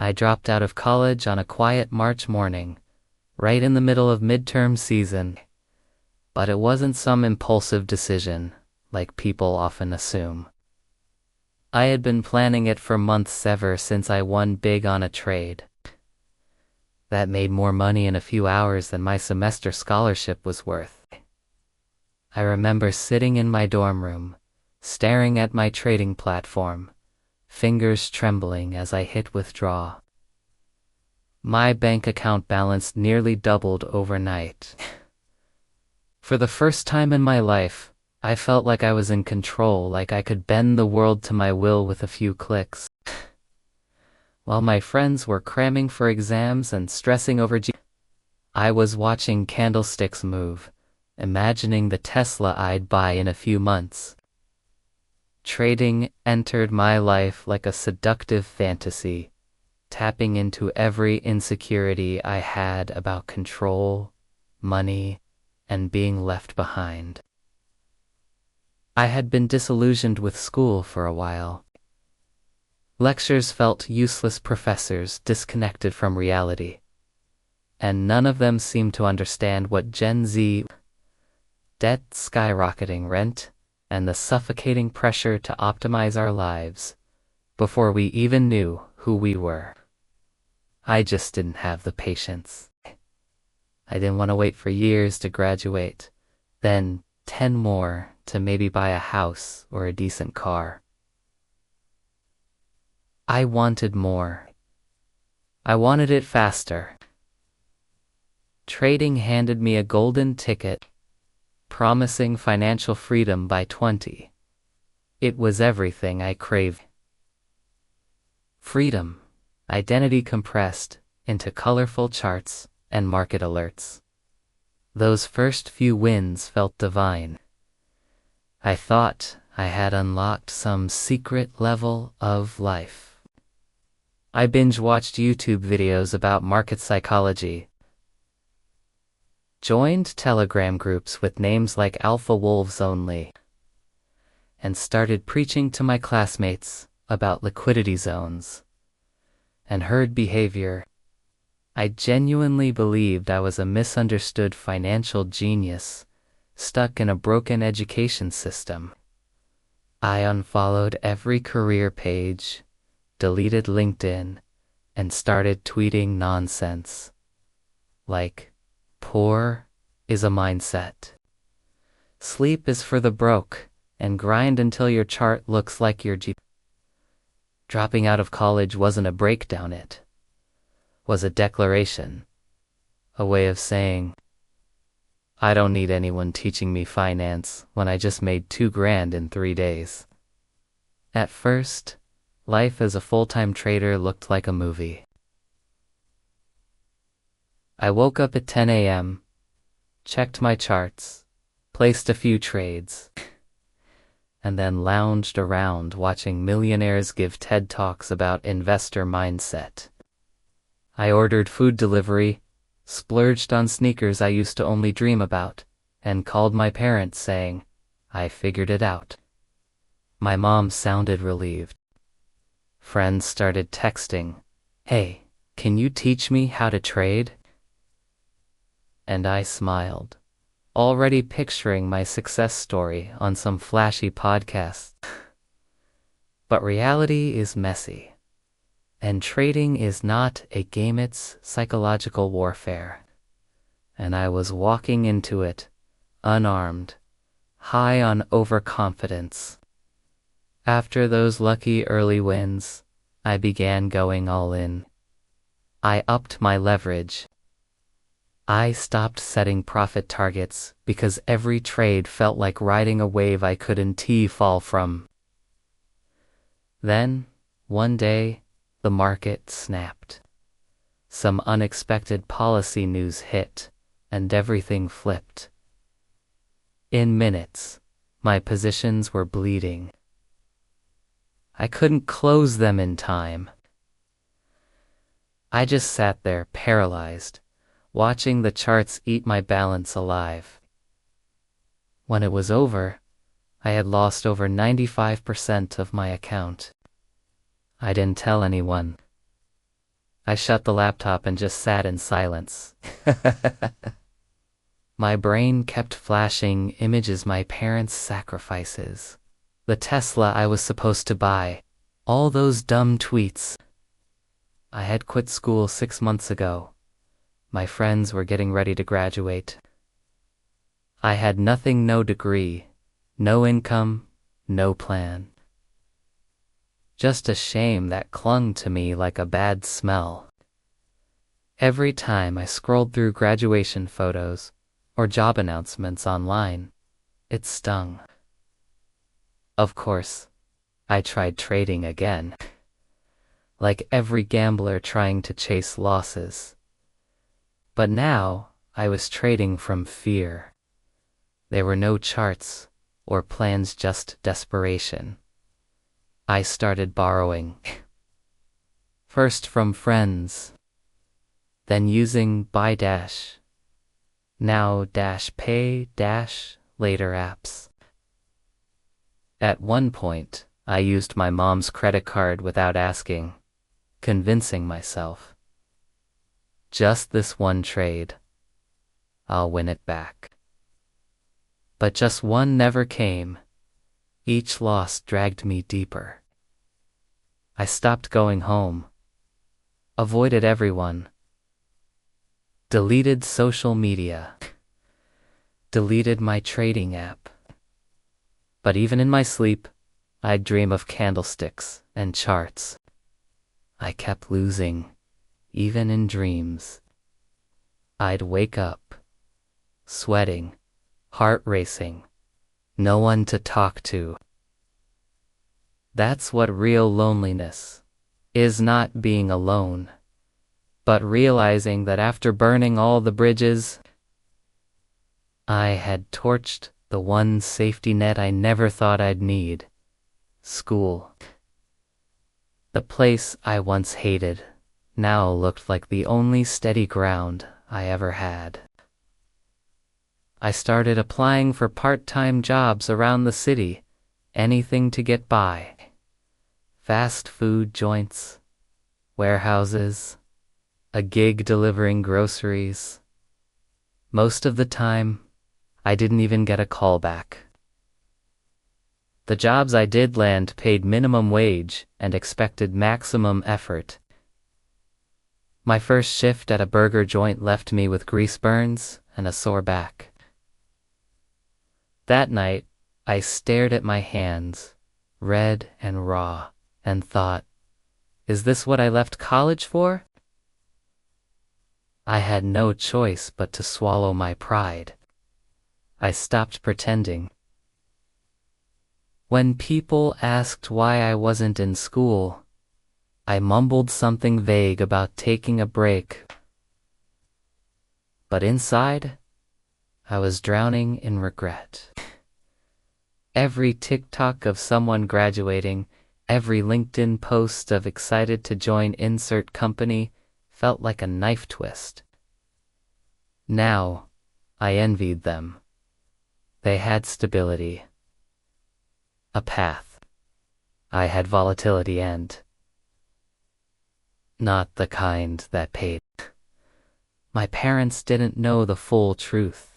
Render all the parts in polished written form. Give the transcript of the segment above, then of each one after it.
I dropped out of college on a quiet March morning, right in the middle of midterm season. But it wasn't some impulsive decision, like people often assume. I had been planning it for months ever since I won big on a trade that made more money in a few hours than my semester scholarship was worth. I remember sitting in my dorm room, staring at my trading platform, fingers trembling as I hit withdraw. My bank account balance nearly doubled overnight. For the first time in my life, I felt like I was in control, like I could bend the world to my will with a few clicks. While my friends were cramming for exams and stressing over I was watching candlesticks move, imagining the Tesla I'd buy in a few months. Trading entered my life like a seductive fantasy, tapping into every insecurity I had about control, money, and being left behind. I had been disillusioned with school for a while. Lectures felt useless, professors disconnected from reality, and none of them seemed to understand what Gen Z, debt skyrocketing, rent, and the suffocating pressure to optimize our lives before we even knew who we were. I just didn't have the patience. I didn't want to wait for years to graduate, then 10 more to maybe buy a house or a decent car. I wanted more. I wanted it faster. Trading handed me a golden ticket, promising financial freedom by 20. It was everything I craved. Freedom, identity compressed into colorful charts and market alerts. Those first few wins felt divine. I thought I had unlocked some secret level of life. I binge-watched YouTube videos about market psychology, joined Telegram groups with names like Alpha Wolves Only, and started preaching to my classmates about liquidity zones and herd behavior. I genuinely believed I was a misunderstood financial genius, stuck in a broken education system. I unfollowed every career page, deleted LinkedIn, and started tweeting nonsense. Like, poor is a mindset. Sleep is for the broke, and grind until your chart looks like your G. Dropping out of college wasn't a breakdown, it was a declaration, a way of saying, I don't need anyone teaching me finance when I just made $2,000 in 3 days. At first, life as a full-time trader looked like a movie. I woke up at 10 a.m., checked my charts, placed a few trades, and then lounged around watching millionaires give TED Talks about investor mindset. I ordered food delivery, splurged on sneakers I used to only dream about, and called my parents saying, I figured it out. My mom sounded relieved. Friends started texting, hey, can you teach me how to trade? And I smiled, already picturing my success story on some flashy podcast. But reality is messy, and trading is not a game, it's psychological warfare. And I was walking into it, unarmed, high on overconfidence. After those lucky early wins, I began going all in. I upped my leverage. I stopped setting profit targets because every trade felt like riding a wave I couldn't fall from. Then, one day, the market snapped. Some unexpected policy news hit, and everything flipped. In minutes, my positions were bleeding. I couldn't close them in time. I just sat there paralyzed, watching the charts eat my balance alive. When it was over, I had lost over 95% of my account. I didn't tell anyone. I shut the laptop and just sat in silence. My brain kept flashing images my parents' sacrifices. The Tesla I was supposed to buy. All those dumb tweets. I had quit school 6 months ago. My friends were getting ready to graduate. I had nothing, no degree, no income, no plan. Just a shame that clung to me like a bad smell. Every time I scrolled through graduation photos or job announcements online, it stung. Of course, I tried trading again, like every gambler trying to chase losses. But now I was trading from fear. There were no charts or plans, just desperation. I started borrowing. First from friends, then using Buy Dash, now Dash Pay, Dash Later apps. At one point, I used my mom's credit card without asking, convincing myself, just this one trade, I'll win it back. But just one never came. Each loss dragged me deeper. I stopped going home, avoided everyone, deleted social media, deleted my trading app. But even in my sleep, I'd dream of candlesticks and charts. I kept losing, even in dreams. I'd wake up, sweating, heart racing, no one to talk to. That's what real loneliness is, not being alone, but realizing that after burning all the bridges, I had torched the one safety net I never thought I'd need: school. The place I once hated now looked like the only steady ground I ever had. I started applying for part-time jobs around the city, anything to get by. Fast food joints, warehouses, a gig delivering groceries. Most of the time, I didn't even get a call back. The jobs I did land paid minimum wage and expected maximum effort. My first shift at a burger joint left me with grease burns and a sore back. That night, I stared at my hands, red and raw, and thought, is this what I left college for? I had no choice but to swallow my pride. I stopped pretending. When people asked why I wasn't in school, I mumbled something vague about taking a break. But inside, I was drowning in regret. Every TikTok of someone graduating, every LinkedIn post of excited to join insert company felt like a knife twist. Now, I envied them. They had stability, a path. I had volatility and not the kind that paid. My parents didn't know the full truth.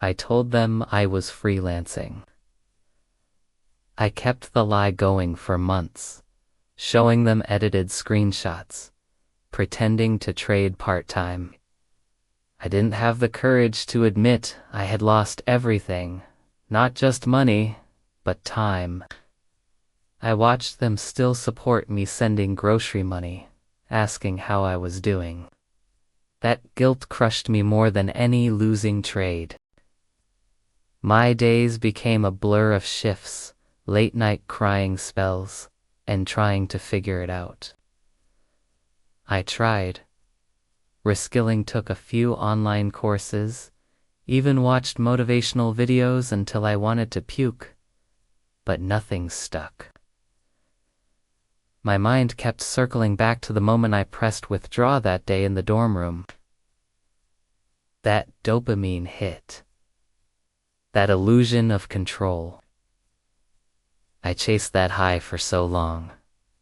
I told them I was freelancing. I kept the lie going for months, showing them edited screenshots, pretending to trade part-time. I didn't have the courage to admit I had lost everything, not just money, but time. I watched them still support me, sending grocery money, asking how I was doing. That guilt crushed me more than any losing trade. My days became a blur of shifts, late-night crying spells, and trying to figure it out. I tried. Reskilling, took a few online courses, even watched motivational videos until I wanted to puke, but nothing stuck. My mind kept circling back to the moment I pressed withdraw that day in the dorm room. That dopamine hit. That illusion of control. I chased that high for so long,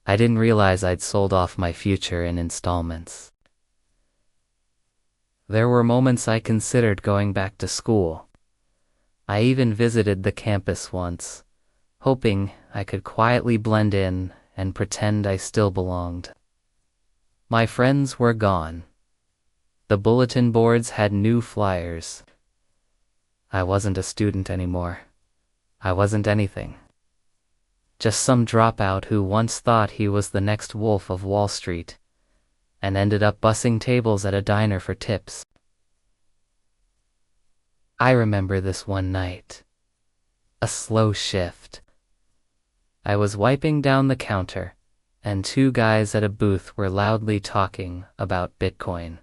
I didn't realize I'd sold off my future in installments. There were moments I considered going back to school. I even visited the campus once, hoping I could quietly blend in and pretend I still belonged. My friends were gone. The bulletin boards had new flyers. I wasn't a student anymore. I wasn't anything. Just some dropout who once thought he was the next Wolf of Wall Street and ended up bussing tables at a diner for tips. I remember this one night. A slow shift. I was wiping down the counter, and two guys at a booth were loudly talking about Bitcoin.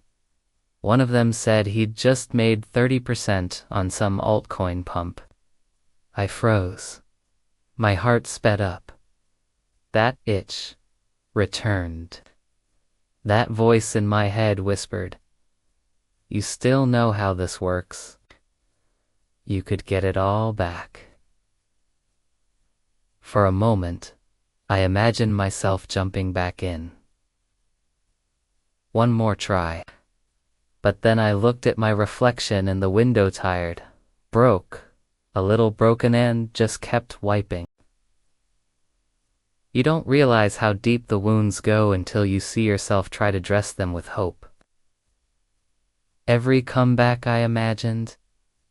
One of them said he'd just made 30% on some altcoin pump. I froze. My heart sped up. That itch returned. That voice in my head whispered, "You still know how this works. You could get it all back." For a moment, I imagined myself jumping back in. One more try. But then I looked at my reflection in the window, tired, broke, a little broken, and just kept wiping. You don't realize how deep the wounds go until you see yourself try to dress them with hope. Every comeback I imagined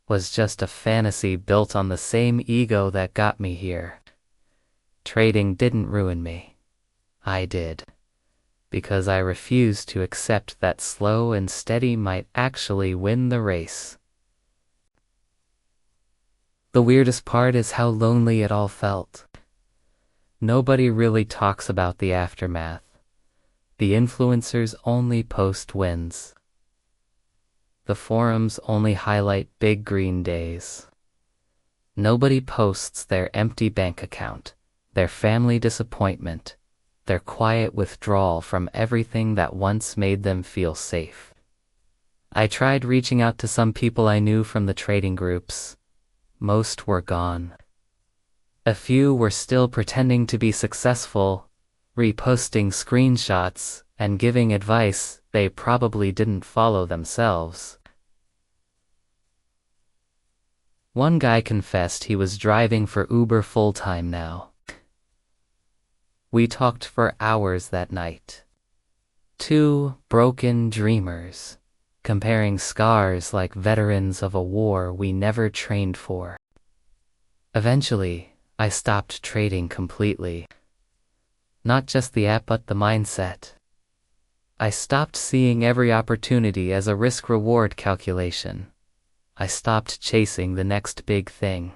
was just a fantasy built on the same ego that got me here. Trading didn't ruin me. I did. Because I refused to accept that slow and steady might actually win the race. The weirdest part is how lonely it all felt. Nobody really talks about the aftermath. The influencers only post wins. The forums only highlight big green days. Nobody posts their empty bank account, their family disappointment, their quiet withdrawal from everything that once made them feel safe. I tried reaching out to some people I knew from the trading groups. Most were gone. A few were still pretending to be successful, reposting screenshots and giving advice they probably didn't follow themselves. One guy confessed he was driving for Uber full-time now. We talked for hours that night. Two broken dreamers, comparing scars like veterans of a war we never trained for. Eventually, I stopped trading completely. Not just the app, but the mindset. I stopped seeing every opportunity as a risk-reward calculation. I stopped chasing the next big thing.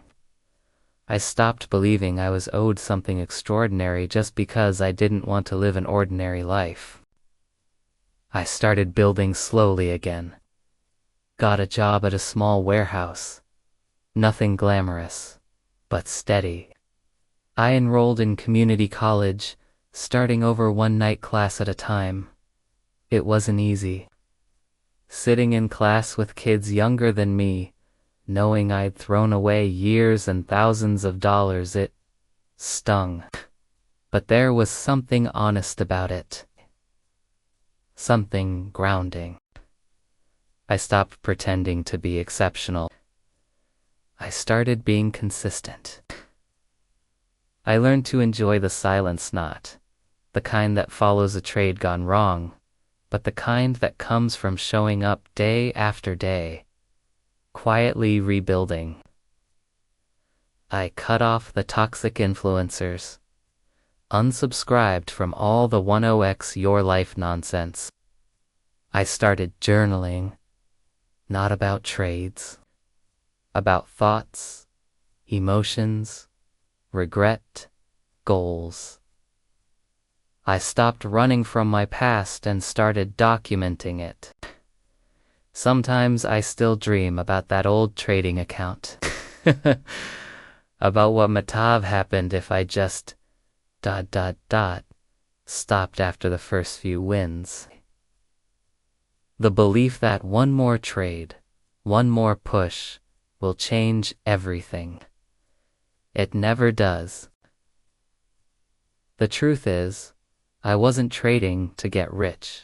I stopped believing I was owed something extraordinary just because I didn't want to live an ordinary life. I started building slowly again. Got a job at a small warehouse. Nothing glamorous, but steady. I enrolled in community college, starting over one night class at a time. It wasn't easy. Sitting in class with kids younger than me, knowing I'd thrown away years and thousands of dollars, it stung. But there was something honest about it. Something grounding. I stopped pretending to be exceptional. I started being consistent. I learned to enjoy the silence, not the kind that follows a trade gone wrong, but the kind that comes from showing up day after day, quietly rebuilding. I cut off the toxic influencers, unsubscribed from all the 10x your life nonsense. I started journaling, not about trades, about thoughts, emotions, regret, goals. I stopped running from my past and started documenting it. Sometimes I still dream about that old trading account. About what might have happened if I just ... stopped after the first few wins. The belief that one more trade, one more push, will change everything. It never does. The truth is, I wasn't trading to get rich.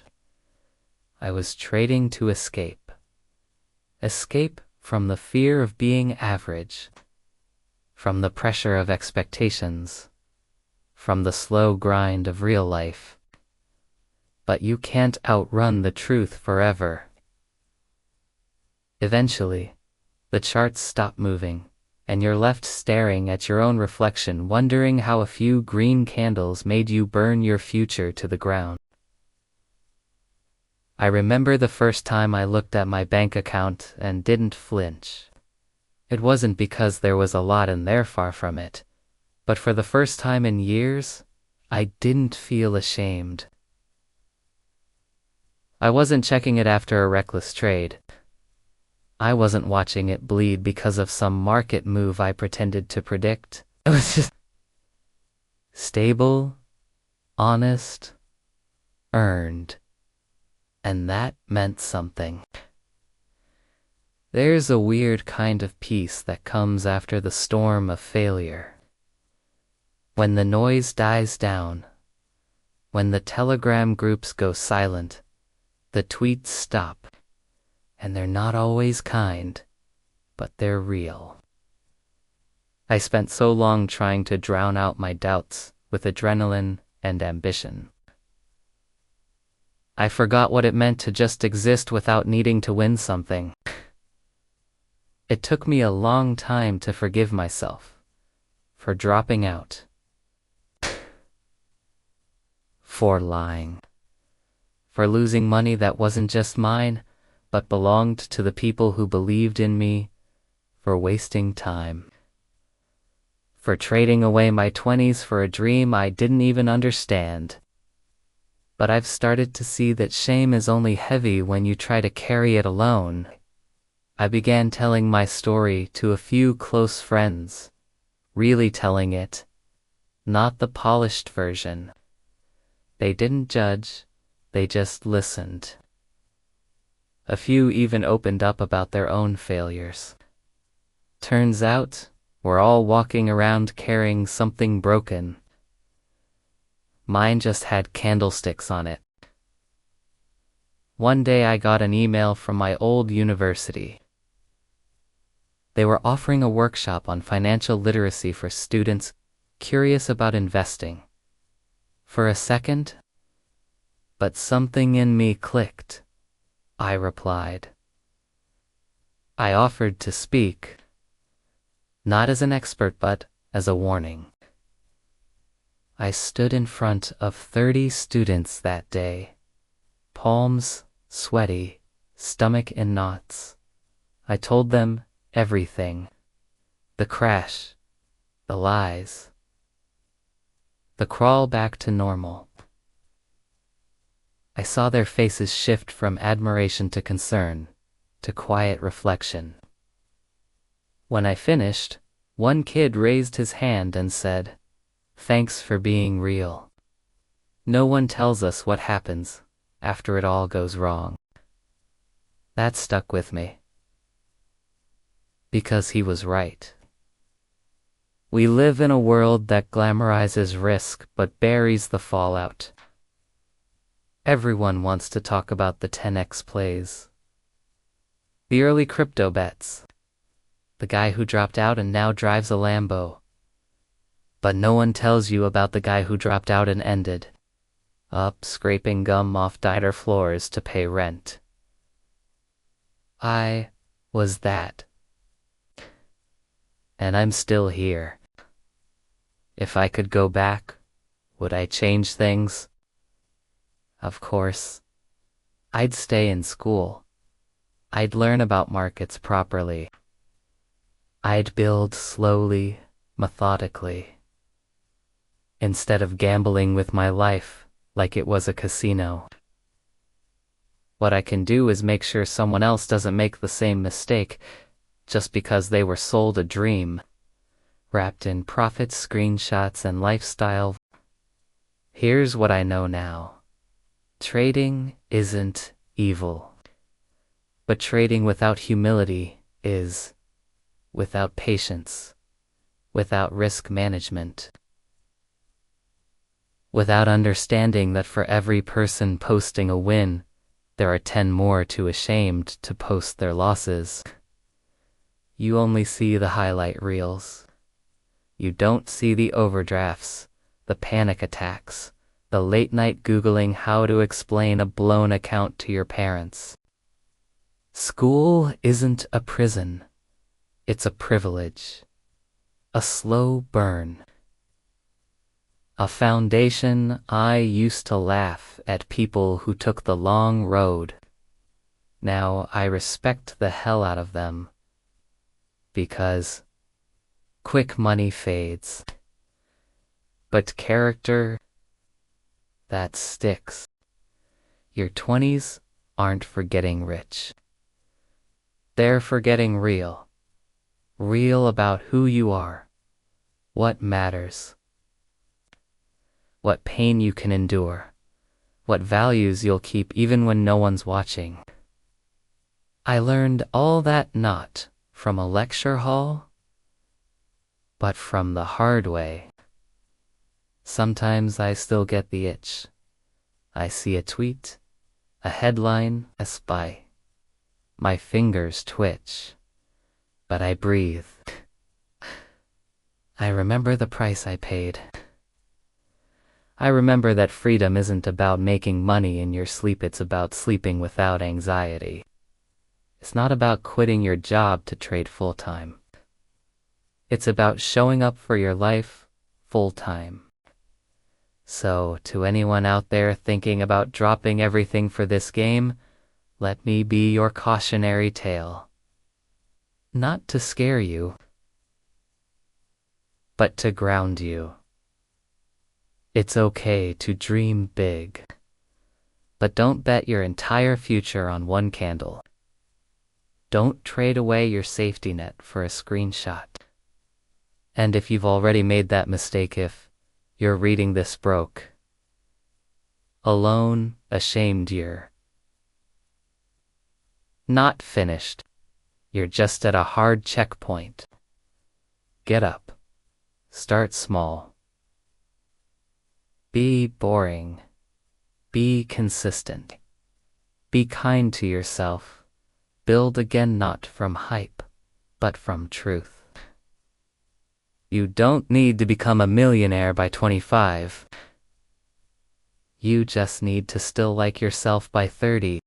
I was trading to escape. Escape from the fear of being average, from the pressure of expectations, from the slow grind of real life. But you can't outrun the truth forever. Eventually, the charts stop moving, and you're left staring at your own reflection, wondering how a few green candles made you burn your future to the ground. I remember the first time I looked at my bank account and didn't flinch. It wasn't because there was a lot in there, far from it, but for the first time in years, I didn't feel ashamed. I wasn't checking it after a reckless trade. I wasn't watching it bleed because of some market move I pretended to predict. It was just stable, honest, earned. And that meant something. There's a weird kind of peace that comes after the storm of failure. When the noise dies down, when the Telegram groups go silent, the tweets stop, and they're not always kind, but they're real. I spent so long trying to drown out my doubts with adrenaline and ambition. I forgot what it meant to just exist without needing to win something. It took me a long time to forgive myself for dropping out, for lying, for losing money that wasn't just mine, but belonged to the people who believed in me, for wasting time, for trading away my 20s for a dream I didn't even understand. But I've started to see that shame is only heavy when you try to carry it alone. I began telling my story to a few close friends, really telling it, not the polished version. They didn't judge, they just listened. A few even opened up about their own failures. Turns out, we're all walking around carrying something broken. Mine just had candlesticks on it. One day I got an email from my old university. They were offering a workshop on financial literacy for students curious about investing. For a second, but something in me clicked. I replied. I offered to speak, not as an expert but as a warning. I stood in front of 30 students that day, palms sweaty, stomach in knots. I told them everything. The crash, the lies, the crawl back to normal. I saw their faces shift from admiration to concern, to quiet reflection. When I finished, one kid raised his hand and said, "Thanks for being real. No one tells us what happens after it all goes wrong." That stuck with me. Because he was right. We live in a world that glamorizes risk but buries the fallout. Everyone wants to talk about the 10x plays, the early crypto bets, the guy who dropped out and now drives a Lambo. But no one tells you about the guy who dropped out and ended up scraping gum off diner floors to pay rent. I was that. And I'm still here. If I could go back, would I change things? Of course. I'd stay in school. I'd learn about markets properly. I'd build slowly, methodically, instead of gambling with my life like it was a casino. What I can do is make sure someone else doesn't make the same mistake just because they were sold a dream, wrapped in profit screenshots and lifestyle. Here's what I know now. Trading isn't evil. But trading without humility is, without patience, without risk management. without understanding that for every person posting a win, there are 10 more too ashamed to post their losses. You only see the highlight reels. You don't see the overdrafts, the panic attacks, the late-night Googling how to explain a blown account to your parents. School isn't a prison. It's a privilege. A slow burn. A foundation. I used to laugh at people who took the long road. Now I respect the hell out of them. Because quick money fades. But character, that sticks. Your 20s aren't for getting rich. They're for getting real. Real about who you are. What matters. What pain you can endure. What values you'll keep even when no one's watching. I learned all that not from a lecture hall, but from the hard way. Sometimes I still get the itch. I see a tweet, a headline, a spy. My fingers twitch, but I breathe. I remember the price I paid. I remember that freedom isn't about making money in your sleep, it's about sleeping without anxiety. It's not about quitting your job to trade full-time. It's about showing up for your life full-time. So, to anyone out there thinking about dropping everything for this game, let me be your cautionary tale. Not to scare you, but to ground you. It's okay to dream big, but don't bet your entire future on one candle. Don't trade away your safety net for a screenshot. And if you've already made that mistake, if you're reading this broke, alone, ashamed, you're not finished. You're just at a hard checkpoint. Get up. Start small. Be boring. Be consistent. Be kind to yourself. Build again, not from hype, but from truth. You don't need to become a millionaire by 25. You just need to still like yourself by 30.